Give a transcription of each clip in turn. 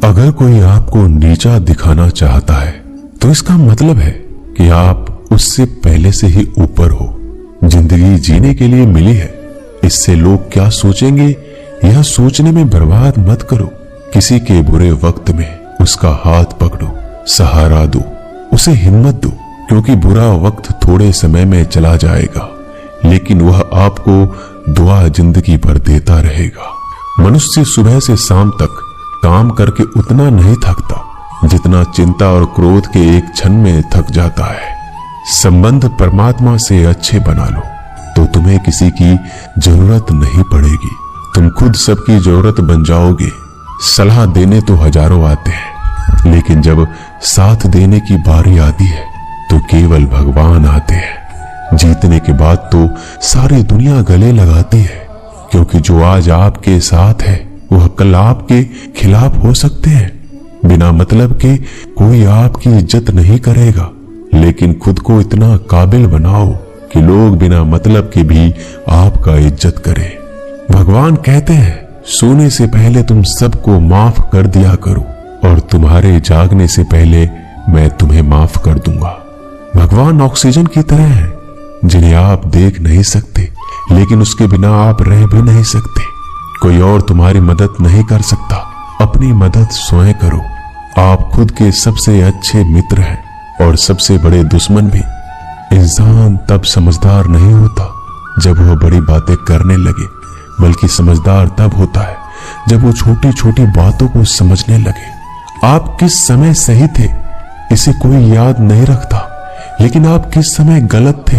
अगर कोई आपको नीचा दिखाना चाहता है तो इसका मतलब है कि आप उससे पहले से ही ऊपर हो। जिंदगी जीने के लिए मिली है, इससे लोग क्या सोचेंगे यह सोचने में बर्बाद मत करो। किसी के बुरे वक्त में उसका हाथ पकड़ो, सहारा दो, उसे हिम्मत दो, क्योंकि बुरा वक्त थोड़े समय में चला जाएगा लेकिन वह आपको दुआ जिंदगी भर देता रहेगा। मनुष्य सुबह से शाम तक काम करके उतना नहीं थकता जितना चिंता और क्रोध के एक क्षण में थक जाता है। संबंध परमात्मा से अच्छे बना लो तो तुम्हें किसी की जरूरत नहीं पड़ेगी, तुम खुद सबकी जरूरत बन जाओगे। सलाह देने तो हजारों आते हैं लेकिन जब साथ देने की बारी आती है तो केवल भगवान आते हैं। जीतने के बाद तो सारी दुनिया गले लगाती है, क्योंकि जो आज आपके साथ है वह कल आपके खिलाफ हो सकते हैं। बिना मतलब के कोई आपकी इज्जत नहीं करेगा, लेकिन खुद को इतना काबिल बनाओ कि लोग बिना मतलब के भी आपका इज्जत करें। भगवान कहते हैं सोने से पहले तुम सबको माफ कर दिया करो और तुम्हारे जागने से पहले मैं तुम्हें माफ कर दूंगा। भगवान ऑक्सीजन की तरह है जिन्हें आप देख नहीं सकते, लेकिन उसके बिना आप रह भी नहीं सकते। कोई और तुम्हारी मदद नहीं कर सकता, अपनी मदद स्वयं करो। आप खुद के सबसे अच्छे मित्र हैं और सबसे बड़े दुश्मन भी। इंसान तब समझदार नहीं होता जब वह बड़ी बातें करने लगे, बल्कि समझदार तब होता है जब वो छोटी छोटी बातों को समझने लगे। आप किस समय सही थे इसे कोई याद नहीं रखता, लेकिन आप किस समय गलत थे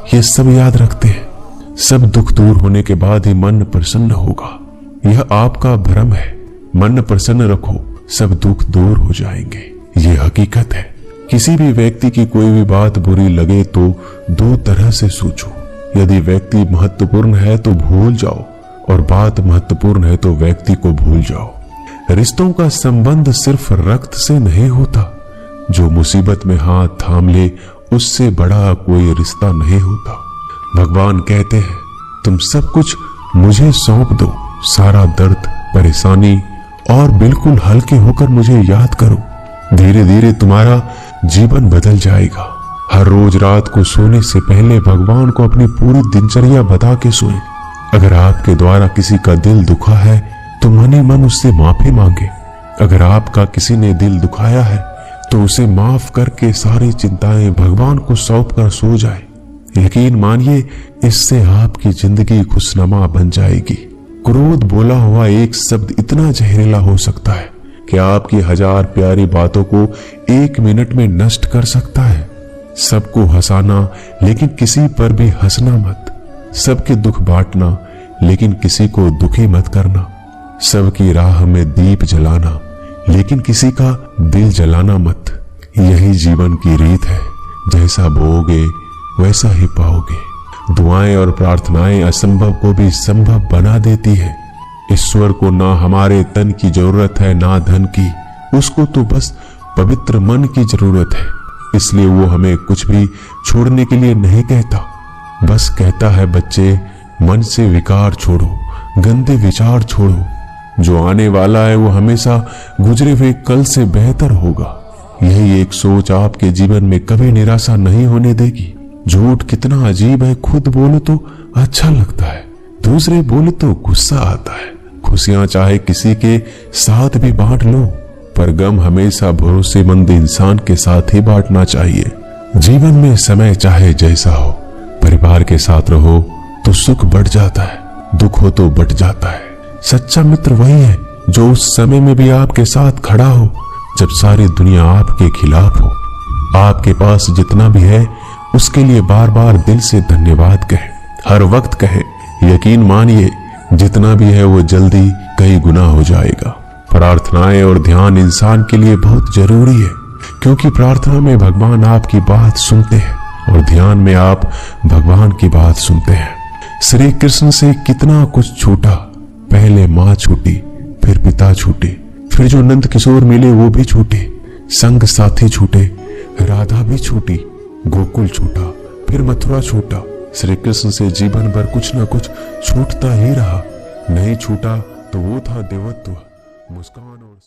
ये सब याद रखते हैं। सब दुख दूर होने के बाद ही मन प्रसन्न होगा, यह आपका भ्रम है। मन प्रसन्न रखो, सब दुख दूर हो जाएंगे, ये हकीकत है। किसी भी व्यक्ति की कोई भी बात बुरी लगे तो दो तरह से सोचो। यदि व्यक्ति महत्वपूर्ण है तो भूल जाओ और बात महत्वपूर्ण है तो व्यक्ति को भूल जाओ। रिश्तों का संबंध सिर्फ रक्त से नहीं होता, जो मुसीबत में हाथ थाम ले उससे बड़ा कोई रिश्ता नहीं होता। भगवान कहते हैं तुम सब कुछ मुझे सौंप दो, सारा दर्द परेशानी, और बिल्कुल हल्के होकर मुझे याद करो। धीरे धीरे तुम्हारा जीवन बदल जाएगा। हर रोज रात को सोने से पहले भगवान को अपनी पूरी दिनचर्या बता के सोएं। अगर आपके द्वारा किसी का दिल दुखा है तो मन ही मन उससे माफी मांगे। अगर आपका किसी ने दिल दुखाया है तो उसे माफ करके सारी चिंताएं भगवान को सौंप कर सो जाए। यकीन मानिए इससे आपकी जिंदगी खुशनुमा बन जाएगी। क्रोध बोला हुआ एक शब्द इतना जहरीला हो सकता है कि आपकी हजार प्यारी बातों को एक मिनट में नष्ट कर सकता है। सबको हंसाना लेकिन किसी पर भी हंसना मत। सबके दुख बांटना लेकिन किसी को दुखी मत करना। सबकी राह में दीप जलाना लेकिन किसी का दिल जलाना मत। यही जीवन की रीत है, जैसा बोओगे वैसा ही पाओगे। दुआएं और प्रार्थनाएं असंभव को भी संभव बना देती है। ईश्वर को ना हमारे तन की जरूरत है ना धन की, उसको तो बस पवित्र मन की जरूरत है। इसलिए वो हमें कुछ भी छोड़ने के लिए नहीं कहता, बस कहता है बच्चे मन से विकार छोड़ो, गंदे विचार छोड़ो। जो आने वाला है वो हमेशा गुजरे हुए कल से बेहतर होगा। यही एक सोच आपके जीवन में कभी निराशा नहीं होने देगी। झूठ कितना अजीब है, खुद बोलो तो अच्छा लगता है, दूसरे बोले तो गुस्सा आता है। खुशियां चाहे किसी के साथ भी बांट लो, पर गम हमेशा भरोसेमंद इंसान के साथ ही बांटना चाहिए। जीवन में समय चाहे जैसा हो, परिवार के साथ रहो तो सुख बढ़ जाता है, दुख हो तो बढ़ जाता है। सच्चा मित्र वही है जो उस समय में भी आपके साथ खड़ा हो जब सारी दुनिया आपके खिलाफ हो। आपके पास जितना भी है उसके लिए बार बार दिल से धन्यवाद कहे, हर वक्त कहे। यकीन मानिए जितना भी है वो जल्दी कई गुना हो जाएगा। प्रार्थनाएं और ध्यान इंसान के लिए बहुत जरूरी है, क्योंकि प्रार्थना में भगवान आपकी बात सुनते हैं और ध्यान में आप भगवान की बात सुनते हैं। श्री कृष्ण से कितना कुछ छूटा, पहले माँ छूटी, फिर पिता छूटे, फिर जो नंद किशोर मिले वो भी छूटे, संग साथी छूटे, राधा भी छूटी, गोकुल छूटा, फिर मथुरा छूटा। श्री कृष्ण से जीवन भर कुछ ना कुछ छूटता ही रहा। नहीं छूटा तो वो था देवत्व, मुस्कान और